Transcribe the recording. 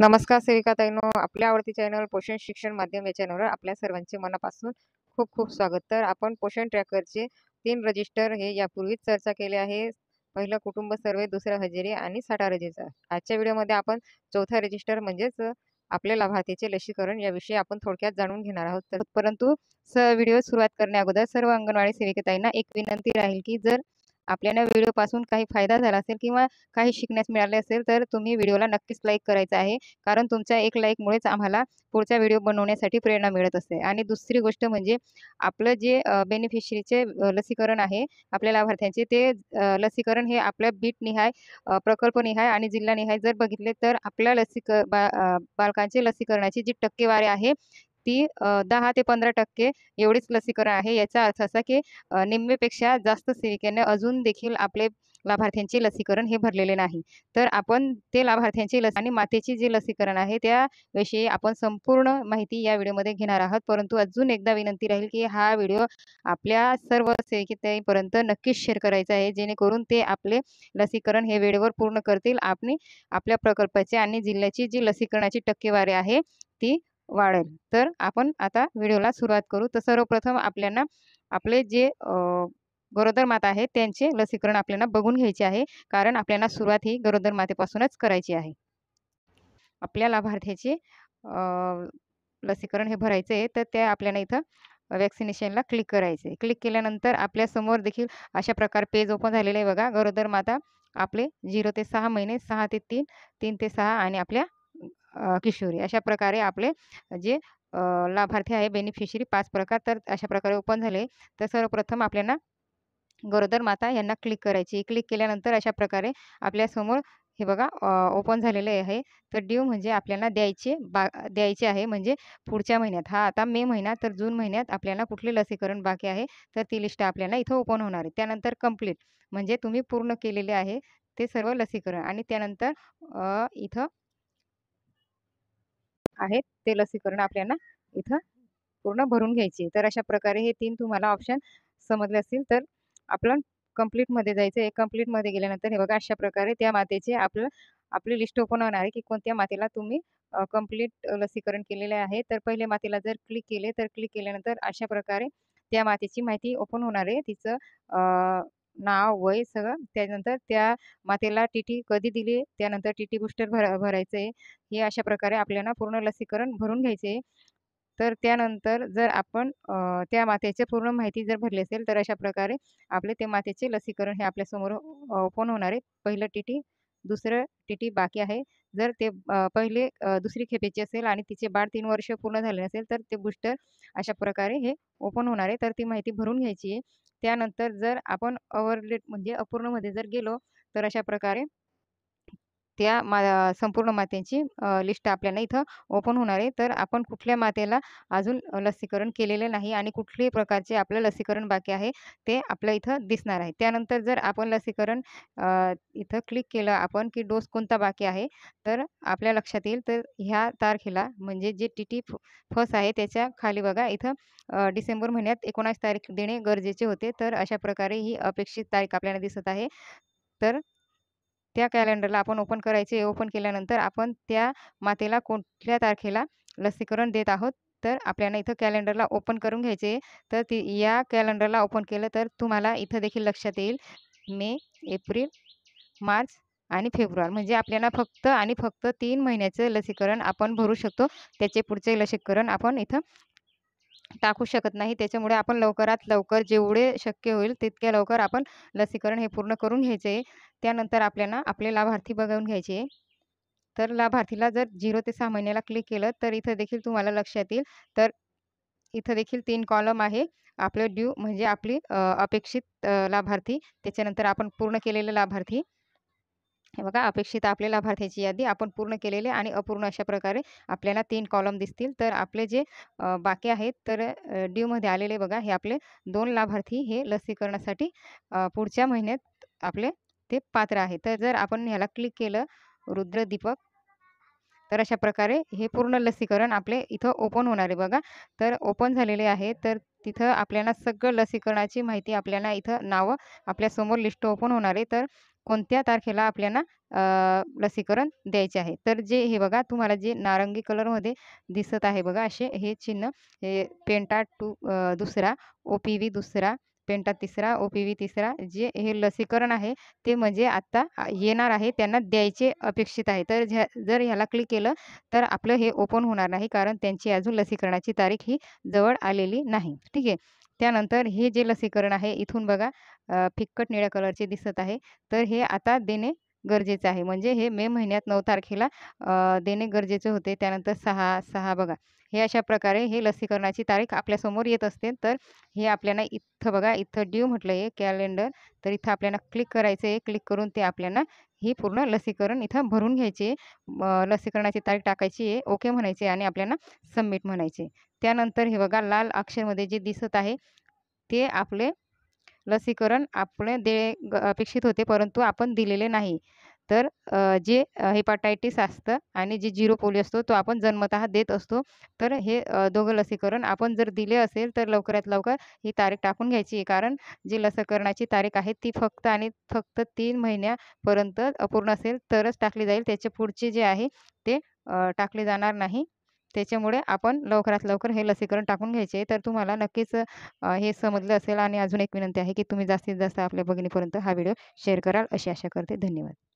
नमस्कार सेविकाताईंनो, आपल्या आवडती चॅनल पोषण शिक्षण माध्यम या चॅनलवर आपल्या सर्वांचे मनापासून खूप खूप स्वागत. तर आपण पोषण ट्रॅकरचे 3 रजिस्टर हे यापूर्वीच चर्चा केली आहे. पहिलं कुटुंब सर्वे, दुसरं हजेरी आणि साठा रजेचा. आजच्या व्हिडिओमध्ये आपण चौथा रजिस्टर म्हणजेच आपल्या लाभार्थीचे लसीकरण याविषयी आपण थोडक्यात जाणून घेणार आहोत. तर परंतु व्हिडिओ सुरुवात करण्याअगोदर सर्व अंगणवाडी सेविकाताईंना एक विनंती राहील की जर आपल्याला व्हिडिओपासून काही फायदा झाला असेल किंवा काही शिकण्यास मिळाले असेल तर तुम्ही व्हिडिओला नक्कीच लाईक करायचं आहे. कारण तुमच्या एक लाईकमुळेच आम्हाला पुढचा व्हिडिओ बनवण्यासाठी प्रेरणा मिळत असते. आणि दुसरी गोष्ट म्हणजे आपलं जे बेनिफिशरीचे लसीकरण आहे आपल्या लाभार्थ्यांचे ते लसीकरण हे आपल्या बीटनिहाय प्रकल्पनिहाय आणि जिल्हानिहाय जर बघितले तर आपल्या बालकांचे लसीकरणाची जी टक्केवारी आहे ती 10 ते 15% एवढीच लसीकरण आहे. याचा अर्थ असा की निम्मेपेक्षा जास्त सेविकांनी अजून देखील आपले लाभार्थ्यांचे लसीकरण हे भरलेले नाही. तर आपण ते लाभार्थ्यांची आणि मातेची जे लसीकरण आहे त्याविषयी आपण संपूर्ण माहिती या व्हिडिओमध्ये घेणार आहोत. परंतु अजून एकदा विनंती राहील की हा व्हिडिओ आपल्या सर्व सेविकाताईंपर्यंत नक्कीच शेअर करायचा आहे, जेणेकरून ते आपले लसीकरण हे वेळेवर पूर्ण करतील. आपण आपल्या प्रकल्पाची आणि जिल्ह्याची जी लसीकरणाची टक्केवारी आहे ती वाढेल. तर आपण आता व्हिडिओला सुरुवात करू. तर सर्वप्रथम आपल्याला आपले जे गरोदर माता आहेत त्यांचे लसीकरण आपल्याला बघून घ्यायचे आहे. कारण आपल्याला सुरुवात ही गरोदर मातेपासूनच करायची आहे. आपल्या लाभार्थ्याचे लसीकरण हे भरायचे आहे. तर त्या आपल्याला इथं व्हॅक्सिनेशनला क्लिक करायचं आहे. क्लिक केल्यानंतर आपल्यासमोर देखील अशा प्रकारे पेज ओपन झालेलं आहे बघा. गरोदर माता आपले 0 ते 6 महिने, 6 ते 3, 3 ते 6 आणि आपल्या किशोरी अशा प्रकारे आपले जे लाभार्थी आहे बेनिफिशरी 5 प्रकार तर अशा प्रकारे ओपन झाले. तर सर्वप्रथम आपल्याला गरोदर माता यांना क्लिक करायची. क्लिक केल्यानंतर अशा प्रकारे आपल्यासमोर हे बघा ओपन झालेले आहे. तर ड्यू म्हणजे आपल्याला द्यायचे आहे म्हणजे पुढच्या महिन्यात. हा आता मे महिना तर जून महिन्यात आपल्याला कुठले लसीकरण बाकी आहे तर ती लिस्ट आपल्याला इथं ओपन होणार आहे. त्यानंतर कंप्लीट म्हणजे तुम्ही पूर्ण केलेले आहे ते सर्व लसीकरण आणि त्यानंतर इथं आहेत ते लसीकरण आपल्याला इथं पूर्ण भरून घ्यायची. तर अशा प्रकारे हे 3 तुम्हाला ऑप्शन समजले असतील. तर आपण कंप्लीटमध्ये जायचं आहे. कंप्लीटमध्ये गेल्यानंतर हे बघा अशा प्रकारे त्या मातेचे आपली लिस्ट ओपन होणार आहे की कोणत्या मातेला तुम्ही कंप्लीट लसीकरण केलेले आहे. तर पहिल्या मातेला जर क्लिक केले तर क्लिक केल्यानंतर अशा प्रकारे त्या मातेची माहिती ओपन होणार आहे. तिचं नाव, वय सगळं. त्यानंतर त्या मातेला टीटी कधी दिली, त्यानंतर टीटी बूस्टर भरायचं आहे. हे अशा प्रकारे आपल्याला पूर्ण लसीकरण भरून घ्यायचे आहे. तर त्यानंतर जर आपण त्या मातेची पूर्ण माहिती जर भरली असेल तर अशा प्रकारे आपले ते मातेचे लसीकरण हे आपल्यासमोर ओपन होणार आहे. पहिलं टीटी, दुसरं टीटी बाकी आहे. जर ते पहिले दुसरी खेपेची असेल आणि तिचे बाळ 3 वर्ष पूर्ण झाले नसेल तर ते बूस्टर अशा प्रकारे हे ओपन होणार आहे. तर ती माहिती भरून घ्यायची आहे. त्यानंतर जर आपण म्हणजे अपूर्णमध्ये जर गेलो तर अशा प्रकारे त्या संपूर्ण मातेची लिस्ट आपल्याला इथं ओपन होणार आहे. तर आपण कुठल्या मातेला अजून लसीकरण केलेले नाही आणि कुठल्याही प्रकारचे आपलं लसीकरण बाकी आहे ते आपल्या इथं दिसणार आहे. त्यानंतर जर आपण लसीकरण इथं क्लिक केलं आपण की डोस कोणता बाकी आहे तर आपल्या लक्षात येईल. तर ह्या तारखेला म्हणजे जे टी फर्स्ट आहे त्याच्या खाली बघा इथं डिसेंबर महिन्यात 19 तारीख देणे गरजेचे होते. तर अशा प्रकारे ही अपेक्षित तारीख आपल्याला दिसत आहे. तर त्या कॅलेंडरला आपण ओपन करायचे. ओपन केल्यानंतर आपण त्या मातेला कुठल्या तारखेला लसीकरण देत आहोत, तर आपल्याला इथं कॅलेंडरला ओपन करून घ्यायचे. तर या कॅलेंडरला ओपन केलं तर तुम्हाला इथं देखील लक्षात येईल मे, एप्रिल, मार्च आणि फेब्रुवारी म्हणजे आपल्याला फक्त आणि फक्त 3 महिन्याचं लसीकरण आपण भरू शकतो. त्याचे पुढचे लसीकरण आपण इथं टाकू शकत नाही. त्याच्यामुळे आपण लवकरात लवकर जेवढे शक्य होईल तितक्या लवकर आपण लसीकरण हे पूर्ण करून घ्यायचे आहे. त्यानंतर आपल्याला आपले लाभार्थी बघून घ्यायचे आहे. तर लाभार्थीला जर 0 ते 6 महिन्याला क्लिक केलं तर इथं देखील तुम्हाला लक्षात येईल. तर इथं देखील 3 कॉलम आहे. आपलं ड्यू म्हणजे आपली अपेक्षित लाभार्थी, त्याच्यानंतर आपण पूर्ण केलेले लाभार्थी. हे बघा अपेक्षित आपल्या लाभार्थ्याची यादी आपण पूर्ण केलेले आणि अपूर्ण अशा प्रकारे आपल्याला 3 कॉलम दिसतील. तर आपले जे बाकी आहेत तर ड्यूमध्ये आलेले बघा हे आपले 2 लाभार्थी हे लसीकरणासाठी पुढच्या महिन्यात आपले ते पात्र आहेत. तर जर आपण ह्याला क्लिक केलं रुद्र दीपक तर अशा प्रकारे हे पूर्ण लसीकरण आपले इथं ओपन होणार आहे बघा. तर ओपन झालेले आहे. तर तिथं आपल्याला सगळं लसीकरणाची माहिती आपल्याला इथं नावं आपल्यासमोर लिस्ट ओपन होणार आहे. तर कोणत्या तारखेला आपल्याला लसीकरण द्यायचे आहे. तर जे हे बघा तुम्हाला जे नारंगी कलरमध्ये दिसत आहे बघा असे हे चिन्ह हे पेंटा 2 दुसरा, ओ-पी-व्ही दुसरा, पेंटा तिसरा, ओ-पी-व्ही तिसरा जे हे लसीकरण आहे ते म्हणजे आता येणार आहे त्यांना द्यायचे अपेक्षित आहे. तर जर ह्याला क्लिक केलं तर आपलं हे ओपन होणार नाही कारण त्यांची अजून लसीकरणाची तारीख ही जवळ आलेली नाही. ठीक आहे. त्यानंतर हे जे लसीकरण आहे इथून बघा फिक्कट निळ्या कलरचे दिसत आहे. तर हे आता देणे गरजेचं आहे. म्हणजे हे मे महिन्यात 9 तारखेला देणे गरजेचे होते. त्यानंतर 6/6 बघा. हे अशा प्रकारे हे लसीकरणाची तारीख आपल्यासमोर येत असते. तर हे आपल्याला इथं बघा, इथं ड्यू म्हटलं आहे कॅलेंडर. तर इथं आपल्याला क्लिक करायचं आहे. क्लिक करून ते आपल्याला ही पूर्ण लसीकरण इथं भरून घ्यायची आहे. लसीकरणाची तारीख टाकायची आहे. ओके म्हणायचे आणि आपल्याला सबमिट म्हणायचे. त्यानंतर हे बघा लाल अक्षरमध्ये जे दिसत आहे, ते आपले लसीकरण आपले अपेक्षित होते, परंतु आपण दिलेले नाही. तर जे हेपाटायटिस असतं आणि जे झिरो पोलिओ असतो, तो आपण जन्मतः देत असतो. तर हे दोघं लसीकरण आपण जर दिले असेल, तर लवकरात लवकर ही तारीख टाकून घ्यायची आहे. कारण जी लसीकरणाची तारीख आहे, ती फक्त आणि फक्त 3 महिन्यापर्यंत अपूर्ण असेल, तरच टाकली जाईल. त्याच्या पुढचे जे आहे, ते टाकले जाणार नाही. त्याच्यामुळे आपण लवकरात लवकर हे लसीकरण टाकून घ्यायचे. तर तुम्हाला नक्कीच हे समजलं असेल आणि अजून एक विनंती आहे, की तुम्ही जास्तीत जास्त आपल्या भगिनीपर्यंत हा व्हिडिओ शेअर कराल अशी आशा करते. धन्यवाद.